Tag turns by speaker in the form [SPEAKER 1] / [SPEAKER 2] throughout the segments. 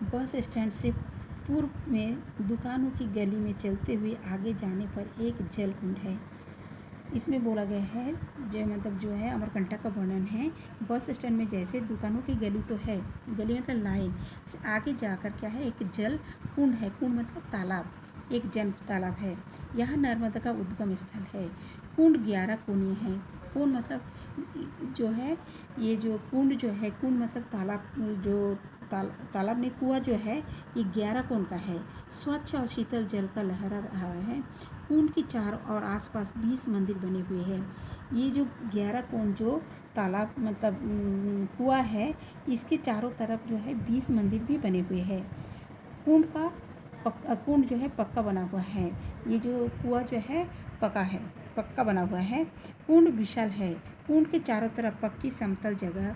[SPEAKER 1] Bus stand से पूर्व में दुकानों की गली में चलते हुए आगे जाने पर एक जलकुंड है। इसमें बोला गया है जो है अमरकंटक का वर्णन है। बस स्टैंड में जैसे दुकानों की गली तो है, गली मतलब लाइन से आगे जाकर क्या है, एक जल कुंड है। कुंड मतलब तालाब, एक जन तालाब है। यह नर्मदा का उद्गम स्थल है। कुंड 11 कोणीय है। कुंड मतलब जो है, ये जो कुंड जो है, कुंड मतलब तालाब, जो तालाब ने कुआं जो है, ये 11 कोण का है। स्वच्छ और शीतल जल का लहरा रहा है। कुंड की चारों और आसपास 20 मंदिर बने हुए हैं। ये जो 11 कोण जो तालाब मतलब कुआं है, इसके चारों तरफ जो है 20 मंदिर भी बने हुए हैं। कुंड जो है पक्का बना हुआ है। ये जो कुआं जो है पक्का बना हुआ है। कुंड विशाल है। कुंड के चारों तरफ पक्की समतल जगह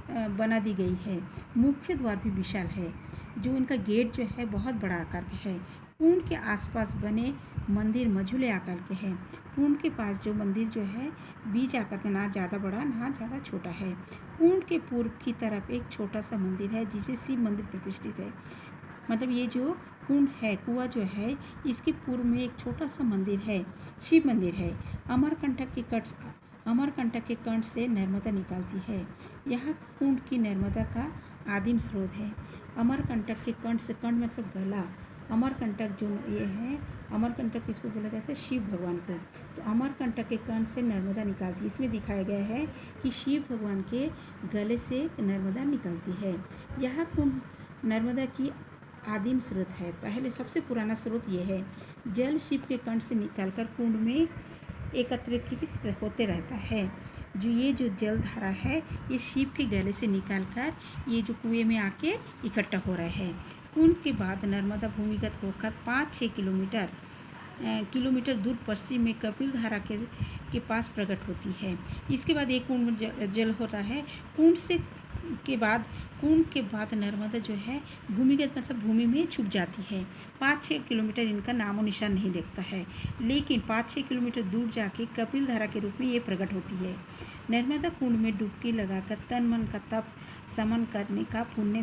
[SPEAKER 1] बना दी गई है। मुख्य द्वार भी विशाल है, जो इनका गेट जो है बहुत बड़ा आकार का है। कुंड के आसपास बने मंदिर मझोले आकार के हैं। कुंड के पास जो मंदिर जो है बीच आकार का, ना ज़्यादा बड़ा ना ज़्यादा छोटा है। कुंड के पूर्व की तरफ एक छोटा सा मंदिर है जिसे शिव मंदिर प्रतिष्ठित है। मतलब ये जो कुंड है, कुआं जो है, इसके पूर्व में एक छोटा सा मंदिर है, शिव मंदिर है। अमरकंटक के कंठ से नर्मदा निकलती है। यह कुंड की नर्मदा का आदिम स्रोत है। अमरकंटक के कंठ से, कंठ मतलब गला, अमरकंटक जो ये है, अमरकंटक किसको बोला जाता है, शिव भगवान को। तो अमरकंटक के कंठ से नर्मदा निकलती है। इसमें दिखाया गया है कि शिव भगवान के गले से नर्मदा निकलती है। यह कुंड नर्मदा की आदिम स्रोत है। पहले सबसे पुराना स्रोत ये है। जल शिव के कंठ से निकलकर कुंड में एकत्रित होते रहता है। ये जो जल धारा है, ये शिव के गले से निकलकर ये जो कुएं में आके इकट्ठा हो रहा है। कुंड के बाद नर्मदा भूमिगत होकर 5-6 किलोमीटर दूर पश्चिम में कपिल धारा के पास प्रकट होती है। इसके बाद एक कुंड में जल होता है। कुंड के बाद नर्मदा जो है भूमिगत मतलब भूमि में छुप जाती है। 5-6 किलोमीटर इनका नामो निशान नहीं लगता है, लेकिन 5-6 किलोमीटर दूर जाके कपिल धारा के रूप में ये प्रकट होती है। नर्मदा कुंड में डुबकी लगाकर तन मन का तप समन करने का पुण्य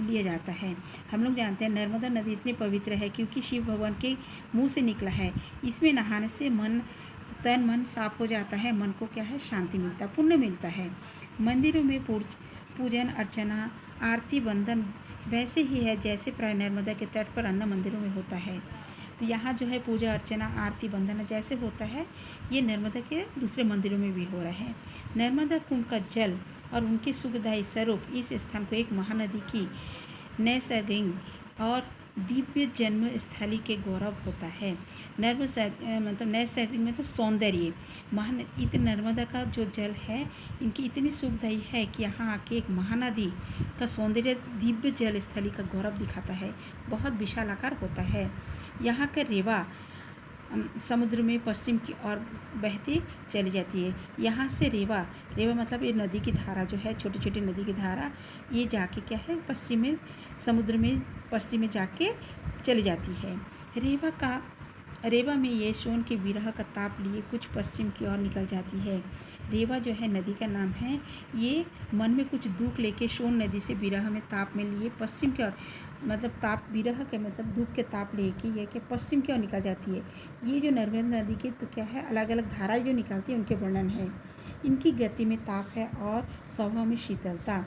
[SPEAKER 1] लिया जाता है। हम लोग जानते हैं नर्मदा नदी इतनी पवित्र है क्योंकि शिव भगवान के मुँह से निकला है। इसमें नहाने से तन मन साफ हो जाता है। मन को क्या है, शांति मिलता, पुण्य मिलता है। मंदिरों में पूजन अर्चना आरती बंदन वैसे ही है जैसे प्राय नर्मदा के तट पर अन्य मंदिरों में होता है। तो यहाँ जो है पूजा अर्चना आरती बंदन जैसे होता है, ये नर्मदा के दूसरे मंदिरों में भी हो रहा है। नर्मदा कुंड का जल और उनके सुखदायी स्वरूप इस स्थान को एक महानदी की नैसर्गिक और दिव्य जन्म स्थली के गौरव होता है। मतलब नैसर्गिक में तो सौंदर्य, नर्मदा का जो जल है इनकी इतनी सुखदायी है कि यहाँ आके एक महानदी का सौंदर्य दिव्य जल स्थली का गौरव दिखाता है। बहुत विशाल आकार होता है। यहाँ का रेवा समुद्र में पश्चिम की ओर बहती चली जाती है। यहाँ से रेवा मतलब ये नदी की धारा जो है, छोटी छोटी नदी की धारा, ये जाके क्या है समुद्र में पश्चिम में जाके चली जाती है। रेवा में ये सोन के विरह का ताप लिए कुछ पश्चिम की ओर निकल जाती है। रेवा जो है नदी का नाम है। ये मन में कुछ दुख लेके सोन नदी से विरह में ताप में लिए पश्चिम की ओर, मतलब ताप विरह के मतलब दुख के ताप लेके ये कि पश्चिम की ओर निकल जाती है। ये जो नर्मदा नदी के तो क्या है, अलग अलग धाराएं जो निकलती है उनके वर्णन है। इनकी गति में ताप है और स्वभाव में शीतलता।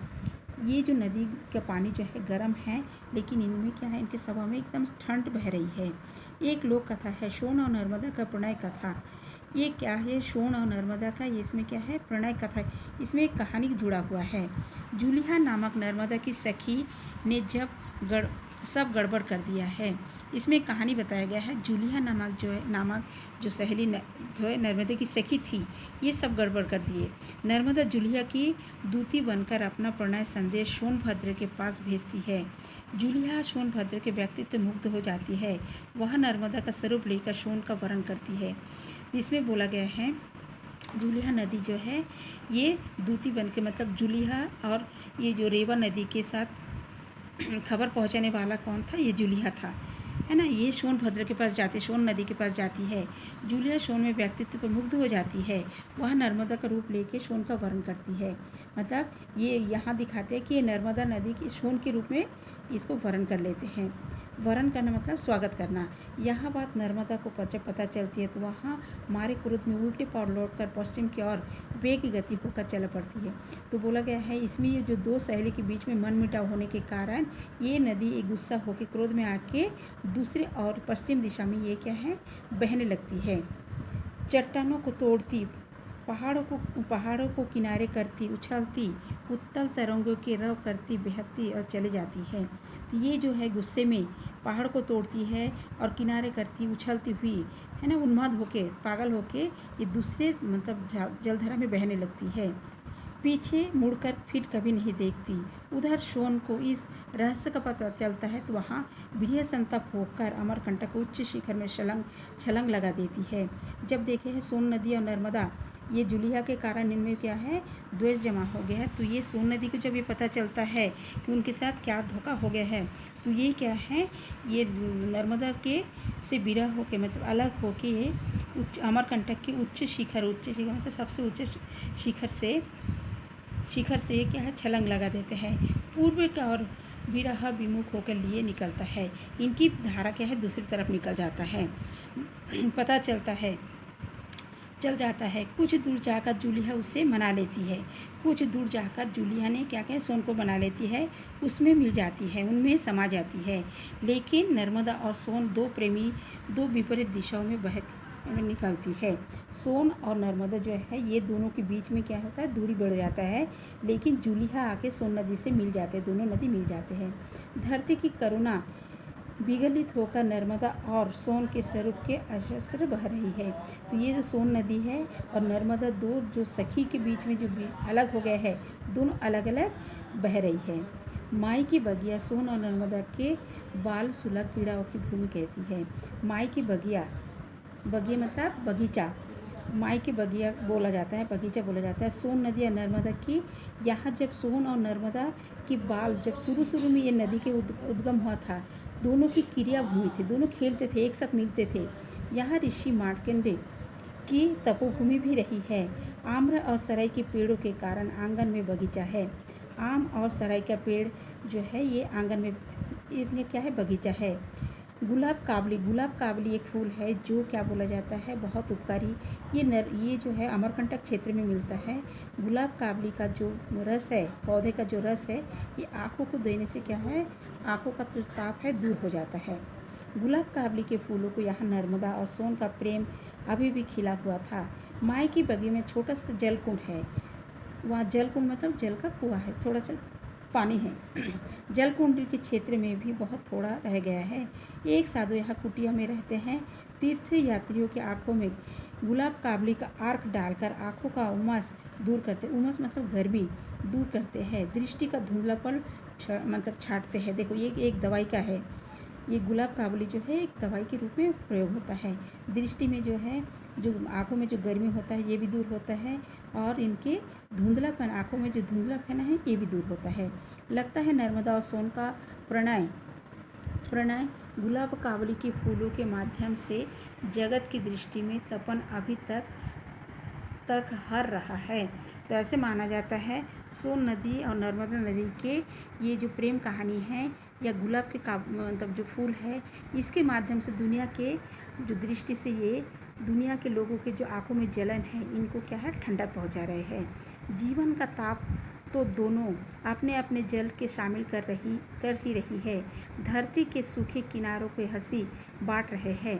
[SPEAKER 1] ये जो नदी का पानी जो है गर्म है, लेकिन इनमें क्या है, इनके स्वभाव में एकदम ठंड बह रही है। एक लोक कथा है सोन और नर्मदा का प्रणय कथा। ये क्या है, सोन और नर्मदा का, ये इसमें क्या है, प्रणय कथा। इसमें एक कहानी जुड़ा हुआ है। जूलिया नामक नर्मदा की सखी ने सब गड़बड़ कर दिया है। इसमें कहानी बताया गया है। जूलिया नामक जो सहेली जो है नर्मदा की सखी थी, ये सब गड़बड़ कर दिए। नर्मदा जूलिया की दूती बनकर अपना प्रणय संदेश सोनभद्र के पास भेजती है। जूलिया सोनभद्र के व्यक्तित्व मुग्ध हो जाती है। वह नर्मदा का स्वरूप लेकर सोन का वर्ण करती है। इसमें बोला गया है जूलिया नदी जो है ये दूती बन के, मतलब जूलिया और ये जो रेवा नदी के साथ खबर पहुंचाने वाला कौन था, ये जूलिया था। है ना। ये सोनभद्र के पास जाती, सोन नदी के पास जाती है। जूलिया सोन में व्यक्तित्व पर मुग्ध हो जाती है। वह नर्मदा का रूप लेके सोन का वर्ण करती है। मतलब ये यहाँ दिखाते हैं कि ये नर्मदा नदी की सोन के रूप में इसको वर्ण कर लेते हैं। वर्ण करना मतलब स्वागत करना। यह बात नर्मदा को जब पता चलती है तो वहाँ मारे क्रोध में उल्टे पाँव लौटकर पश्चिम की ओर वेग गति होकर चल पड़ती है। तो बोला गया है इसमें ये जो दो सहेली के बीच में मनमुटाव होने के कारण ये नदी एक गुस्सा होकर क्रोध में आके दूसरे और पश्चिम दिशा में ये क्या है बहने लगती है। चट्टानों को तोड़ती, पहाड़ों को किनारे करती, उछलती, उत्तल तरंगों के रव करती, बहती और चली जाती है। तो ये जो है गुस्से में पहाड़ को तोड़ती है और किनारे करती, उछलती हुई, है ना, उन्माद होके, पागल होके ये दूसरे मतलब जलधारा में बहने लगती है। पीछे मुड़कर फिर कभी नहीं देखती। उधर सोन को इस रहस्य का पता चलता है तो वहाँ वीर्य संतप होकर अमरकंटक उच्च शिखर में छलांग लगा देती है। जब देखे है सोन नदी और नर्मदा ये जूलिया के कारण इनमें क्या है द्वेष जमा हो गया है। तो ये सोन नदी को जब ये पता चलता है कि उनके साथ क्या धोखा हो गया है तो ये क्या है ये नर्मदा के से विरह होके मतलब अलग होके ये अमरकंटक के उच्च शिखर मतलब सबसे उच्च शिखर से क्या है छलांग लगा देते हैं। पूर्व का और विरह विमुख होकर लिए निकलता है। इनकी धारा क्या है दूसरी तरफ निकल जाता है। पता चल जाता है। कुछ दूर जाकर जूलिया उससे मना लेती है। कुछ दूर जाकर जूलिया ने क्या क्या सोन को बना लेती है, उसमें मिल जाती है, उनमें समा जाती है। लेकिन नर्मदा और सोन दो प्रेमी दो विपरीत दिशाओं में बह निकलती है। सोन और नर्मदा जो है ये दोनों के बीच में क्या होता है दूरी बढ़ जाता है। लेकिन जूलिया आके सोन नदी से मिल जाते हैं, दोनों नदी मिल जाते हैं। धरती की करुणा विगलित होकर नर्मदा और सोन के स्वरूप के अजस्र बह रही है। तो ये जो सोन नदी है और नर्मदा दो जो सखी के बीच में जो अलग हो गया है दोनों अलग अलग बह रही है। माई की बगिया सोन और नर्मदा के बाल सुलग पीड़ाओं की भूमि कहती है। माई की बगिया मतलब बगीचा, माई की बगिया बोला जाता है, बगीचा बोला जाता है। सोन नदी और नर्मदा की यहाँ जब सोन और नर्मदा की बाल जब शुरू में ये नदी के उद्गम हुआ था दोनों की क्रिया भूमि थी, दोनों खेलते थे, एक साथ मिलते थे। यहाँ ऋषि मार्कंडेय की तपोभूमि भी रही है। आम्र और सराय के पेड़ों के कारण आंगन में बगीचा है। आम और सराय का पेड़ जो है ये आंगन में इसमें क्या है बगीचा है। गुलाब काबली एक फूल है जो क्या बोला जाता है बहुत उपकारी। ये जो है अमरकंटक क्षेत्र में मिलता है। गुलाब काबली का जो रस है, पौधे का जो रस है, ये आँखों को देने से क्या है आँखों का जो ताप है दूर हो जाता है। गुलाब काबली के फूलों को यहाँ नर्मदा और सोन का प्रेम अभी भी खिला हुआ था। माई की बगी में छोटा सा जलकुंड है। वहाँ जलकुंड मतलब जल का कुआं है, थोड़ा सा पानी है। जलकुंड के क्षेत्र में भी बहुत थोड़ा रह गया है। एक साधु यहाँ कुटिया में रहते हैं। तीर्थ यात्रियों की आंखों में गुलाब काबली का आर्क डालकर आंखों का उमस दूर करते, उमस मतलब गर्मी दूर करते हैं। दृष्टि का धुंधलापन मतलब छाटते हैं। देखो ये एक दवाई का है, ये गुलाब काबली जो है एक दवाई के रूप में प्रयोग होता है। दृष्टि में जो है जो आँखों में जो गर्मी होता है ये भी दूर होता है और इनके धुंधलापन आँखों में जो धुंधलापन है ये भी दूर होता है। लगता है नर्मदा और सोन का प्रणय गुलाब काबली के फूलों के माध्यम से जगत की दृष्टि में तपन अभी तक हर रहा है। तो ऐसे माना जाता है सोन नदी और नर्मदा नदी के ये जो प्रेम कहानी है या गुलाब के मतलब जो फूल है इसके माध्यम से दुनिया के जो दृष्टि से ये दुनिया के लोगों के जो आंखों में जलन है इनको क्या है ठंडा पहुंचा रहे हैं। जीवन का ताप तो दोनों अपने अपने जल के शामिल कर ही रही है। धरती के सूखे किनारों को हंसी बांट रहे हैं।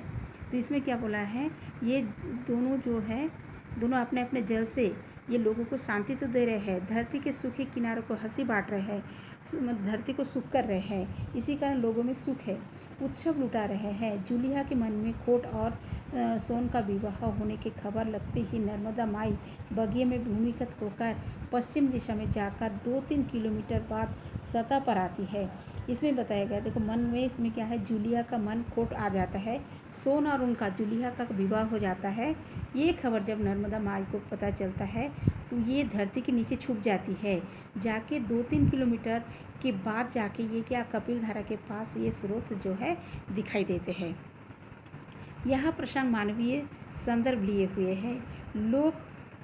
[SPEAKER 1] तो इसमें क्या बोला है ये दोनों जो है दोनों अपने अपने जल से ये लोगों को शांति तो दे रहे हैं, धरती के सूखे किनारों को हंसी बांट रहे हैं, धरती को सुख कर रहे हैं। इसी कारण लोगों में सुख है, उत्सव लुटा रहे हैं। जूलिया के मन में खोट और सोन का विवाह होने की खबर लगते ही नर्मदा माई बगिए में भूमिगत होकर पश्चिम दिशा में जाकर 2-3 किलोमीटर बाद सतह पर आती है। इसमें बताया गया देखो मन में इसमें क्या है जूलिया का मन खोट आ जाता है, सोन और उनका जूलिया का विवाह हो जाता है। ये खबर जब नर्मदा माई को पता चलता है तो ये धरती के नीचे छुप जाती है। जाके 2-3 किलोमीटर के बाद जाके ये क्या कपिल धारा के पास ये स्रोत जो है दिखाई देते हैं। यह प्रसंग मानवीय संदर्भ लिए हुए है। लोक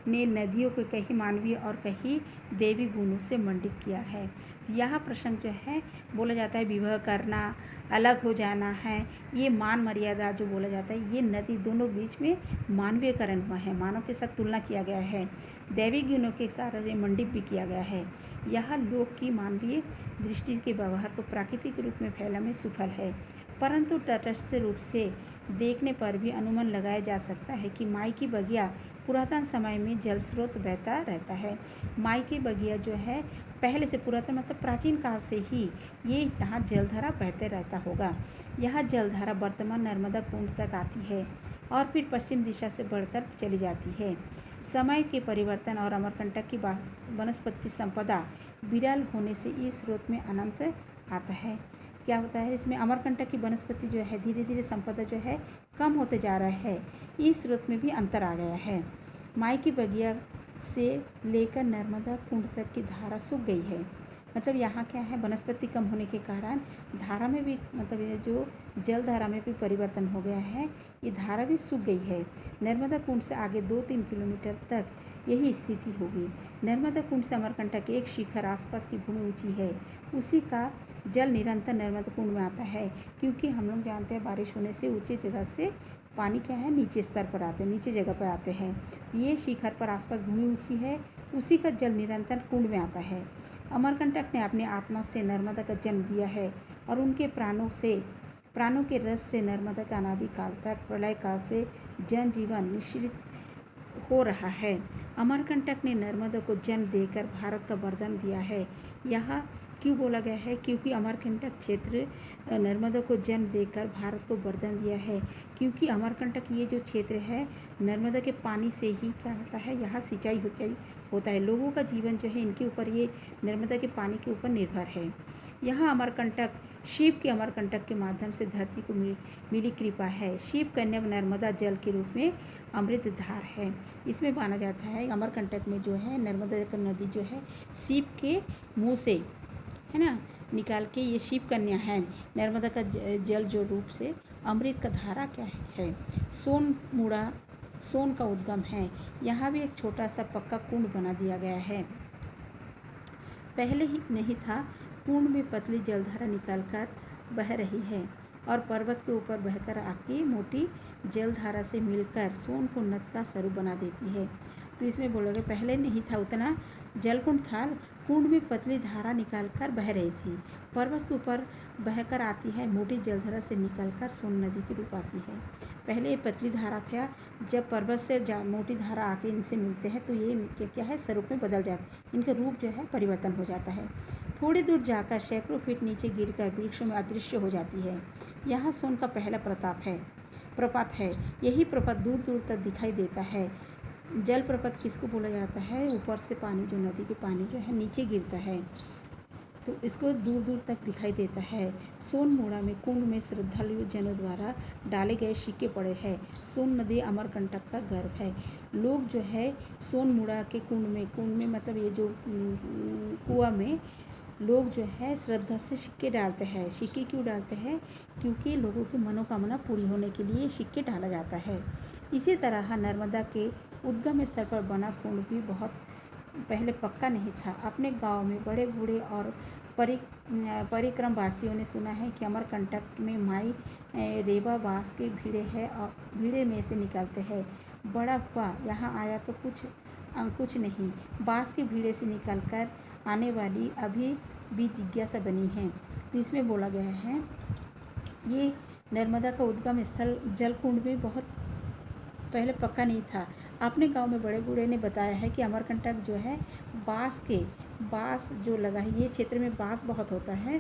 [SPEAKER 1] ने नदियों को कहीं मानवीय और कहीं देवी गुणों से मंडित किया है। यह प्रसंग जो है बोला जाता है विवाह करना, अलग हो जाना है, ये मान मर्यादा जो बोला जाता है, ये नदी दोनों बीच में मानवीयकरण हुआ है, मानव के साथ तुलना किया गया है, दैवी गुणों के साथ मंडित भी किया गया है। यह लोक की मानवीय दृष्टि के व्यवहार को प्राकृतिक रूप में फैला में सफल है, परंतु तटस्थ रूप से देखने पर भी अनुमान लगाया जा सकता है कि माई की बगिया पुरातन समय में जल स्रोत बहता रहता है। माई की बगिया जो है पहले से पुरातन मतलब प्राचीन काल से ही ये यहाँ जलधारा बहते रहता होगा। यह जलधारा वर्तमान नर्मदा कुंड तक आती है और फिर पश्चिम दिशा से बढ़कर चली जाती है। समय के परिवर्तन और अमरकंटक की वनस्पति संपदा विरल होने से इस स्रोत में अनंत आता है। क्या होता है इसमें अमरकंटक की वनस्पति जो है धीरे धीरे संपदा जो है कम होते जा रहा है, इस स्रोत में भी अंतर आ गया है। माई की बगिया से लेकर नर्मदा कुंड तक की धारा सूख गई है। मतलब यहाँ क्या है वनस्पति कम होने के कारण धारा में भी मतलब ये जो जल धारा में भी परिवर्तन हो गया है, ये धारा भी सूख गई है। नर्मदा कुंड से आगे 2-3 किलोमीटर तक यही स्थिति होगी। नर्मदा कुंड से अमरकंटक एक शिखर आसपास की भूमि ऊंची है, उसी का जल निरंतर नर्मदा कुंड में आता है, क्योंकि हम लोग जानते हैं बारिश होने से ऊंची जगह से पानी क्या है नीचे स्तर पर आते हैं, नीचे जगह पर आते हैं। ये शिखर पर आसपास भूमि ऊंची है, उसी का जल निरंतर कुंड में आता है। अमरकंटक ने अपनी आत्मा से नर्मदा का जन्म दिया है और उनके प्राणों के रस से नर्मदा का अनादि काल तक प्रलय काल से जनजीवन निश्चित हो रहा है। अमरकंटक ने नर्मदा को जन्म देकर भारत का वरदान दिया है। यह क्यों बोला गया है? क्योंकि अमरकंटक क्षेत्र नर्मदा को जन्म देकर भारत को वरदान दिया है, क्योंकि अमरकंटक ये जो क्षेत्र है नर्मदा के पानी से ही क्या होता है, यहाँ सिंचाई होता है। लोगों का जीवन जो है इनके ऊपर ये नर्मदा के पानी के ऊपर निर्भर है। यहाँ अमरकंटक शिव के अमरकंटक के माध्यम से धरती को मिली कृपा है। शिव कन्या नर्मदा जल के रूप में अमृत धार है। इसमें माना जाता है अमरकंटक में जो है नर्मदा नदी जो है शिव के मुँह से है ना निकाल के ये शिव कन्या है। नर्मदा का जल जो रूप से अमृत का धारा क्या है, सोन का उद्गम है। यहाँ भी एक छोटा सा पक्का कुंड बना दिया गया है, पहले ही नहीं था। कुंड में पतली जलधारा निकालकर बह रही है और पर्वत के ऊपर बहकर आके मोटी जलधारा से मिलकर सोन को नद का स्वरूप बना देती है। तो इसमें बोलोगे पहले नहीं था उतना जलकुंड था, कुंड में पतली धारा निकालकर बह रही थी, पर्वत के ऊपर बहकर आती है, मोटी जलधारा से निकलकर सोन नदी के रूप आती है। पहले ये पतली धारा था, जब पर्वत से मोटी धारा आके इनसे मिलते हैं तो ये क्या है स्वरूप में बदल जाता है, इनका रूप जो है परिवर्तन हो जाता है। थोड़ी दूर जाकर सैकड़ों फीट नीचे गिरकर वृक्षों में अदृश्य हो जाती है। यहाँ सोन का पहला प्रपात है। यही प्रपात दूर दूर तक दिखाई देता है। जल प्रपात किसको बोला जाता है? ऊपर से पानी जो नदी के पानी जो है नीचे गिरता है तो इसको दूर दूर तक दिखाई देता है। सोनमुड़ा में कुंड में श्रद्धालु जनों द्वारा डाले गए सिक्के पड़े हैं। सोन नदी अमरकंटक का गर्भ है। लोग जो है सोनमुड़ा के कुंड में मतलब ये जो कुआं में लोग जो है श्रद्धा से सिक्के डालते हैं। सिक्के क्यों डालते हैं? क्योंकि लोगों की मनोकामना पूरी होने के लिए सिक्के डाला जाता है। इसी तरह नर्मदा के उद्गम स्थल पर बना कुंड भी बहुत पहले पक्का नहीं था। अपने गांव में बड़े बूढ़े और परिक्रम वासियों ने सुना है कि अमरकंटक में माई रेवा बांस के भीड़े है और भीड़े में से निकलते हैं। बड़ा हुआ यहाँ आया तो कुछ नहीं, बांस के भीड़े से निकलकर आने वाली अभी भी जिज्ञासा बनी है। तो इसमें बोला गया है ये नर्मदा का उद्गम स्थल जलकुंड में बहुत पहले पक्का नहीं था। अपने गांव में बड़े बूढ़े ने बताया है कि अमरकंटक जो है बांस जो लगा है, ये क्षेत्र में बांस बहुत होता है,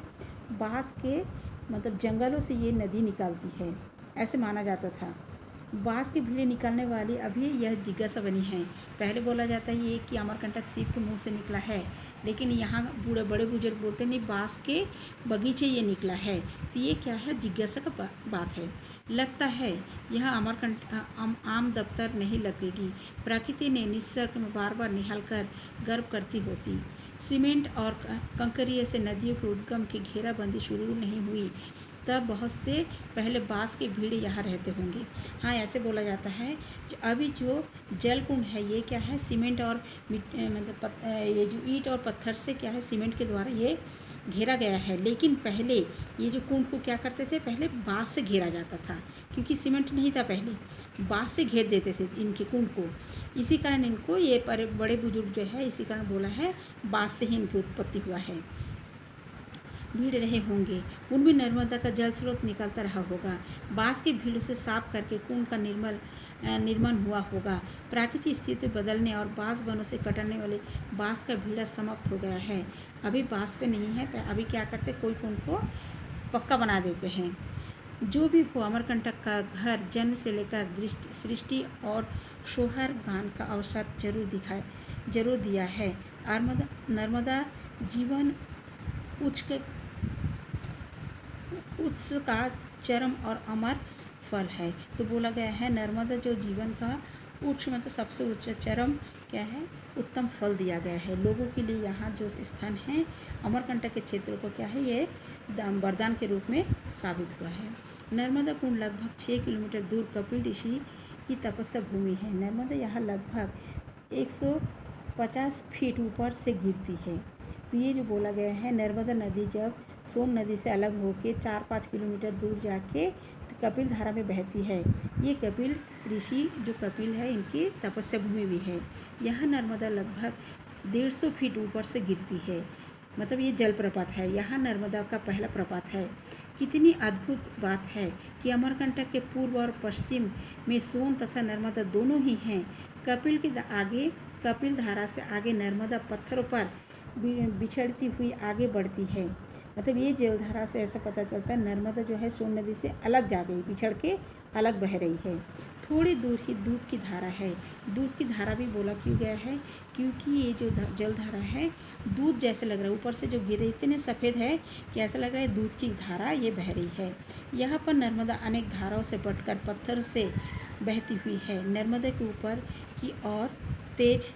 [SPEAKER 1] बांस के मतलब जंगलों से ये नदी निकलती है, ऐसे माना जाता था। बाँस की भीड़ें निकालने वाली अभी यह जिज्ञासा बनी है। पहले बोला जाता है ये कि अमरकंटक सीप के मुंह से निकला है, लेकिन यहाँ बूढ़े बड़े बुजुर्ग बोलते नहीं, बाँस के बगीचे ये निकला है। तो ये क्या है, जिज्ञासा का बात है। लगता है यह आम दफ्तर नहीं लगेगी। प्रकृति ने निसर्ग में बार बार निहाल कर गर्व करती होती। सीमेंट और कंकरिया से नदियों के उद्गम की घेराबंदी शुरू नहीं हुई तब बहुत से पहले बाँस के भीड़ यहाँ रहते होंगे। हाँ, ऐसे बोला जाता है अभी जो जल कुंड है ये क्या है, सीमेंट और मतलब ये जो ईंट और पत्थर से क्या है, सीमेंट के द्वारा ये घेरा गया है। लेकिन पहले ये जो कुंड को क्या करते थे, पहले बाँस से घेरा जाता था, क्योंकि सीमेंट नहीं था, पहले बाँस से घेर देते थे इनके कुंड को। इसी कारण इनको ये बड़े बुजुर्ग जो है इसी कारण बोला है बाँस से ही इनकी उत्पत्ति हुआ है। भीड़ रहे होंगे, उनमें नर्मदा का जल स्रोत निकलता रहा होगा। बाँस की भीड़ से साफ करके कुंड का निर्माण हुआ होगा। प्राकृतिक स्थिति बदलने और बाँस वनों से कटने वाले बाँस का भीड़ा समाप्त हो गया है। अभी बाँस से नहीं है, अभी क्या करते, कोई कुंड को पक्का बना देते हैं। जो भी हो, अमरकंटक का घर जन्म से लेकर सृष्टि और सोहर गान का अवसर जरूर दिया है। नर्मदा जीवन उत्स का चरम और अमर फल है। तो बोला गया है नर्मदा जो जीवन का उच्च मतलब सबसे उच्च चरम क्या है, उत्तम फल दिया गया है लोगों के लिए। यहाँ जो स्थान है अमरकंटक के क्षेत्र को क्या है, ये वरदान के रूप में साबित हुआ है। नर्मदा कुंड लगभग 6 किलोमीटर दूर कपिल ऋषि की तपस्या भूमि है। नर्मदा यहाँ लगभग 150 फीट ऊपर से गिरती है। तो ये जो बोला गया है, नर्मदा नदी जब सोन नदी से अलग होकर 4-5 किलोमीटर दूर जाके कपिल धारा में बहती है। ये कपिल ऋषि जो कपिल है इनकी तपस्या भूमि भी है। यहाँ नर्मदा लगभग 150 फीट ऊपर से गिरती है, मतलब ये जलप्रपात है। यहाँ नर्मदा का पहला प्रपात है। कितनी अद्भुत बात है कि अमरकंटक के पूर्व और पश्चिम में सोन तथा नर्मदा दोनों ही हैं। कपिल धारा से आगे नर्मदा पत्थरों पर बिछड़ती हुई आगे बढ़ती है। मतलब ये जलधारा से ऐसा पता चलता है नर्मदा जो है सोन नदी से अलग जा गई, बिछड़ के अलग बह रही है। थोड़ी दूर ही दूध की धारा है। दूध की धारा भी बोला क्यों गया है, क्योंकि ये जो जलधारा है दूध जैसे लग रहा है, ऊपर से जो गिरे इतने सफ़ेद है कि ऐसा लग रहा है दूध की धारा ये बह रही है। यहाँ पर नर्मदा अनेक धाराओं से बटकर पत्थर से बहती हुई है। नर्मदा के ऊपर की और तेज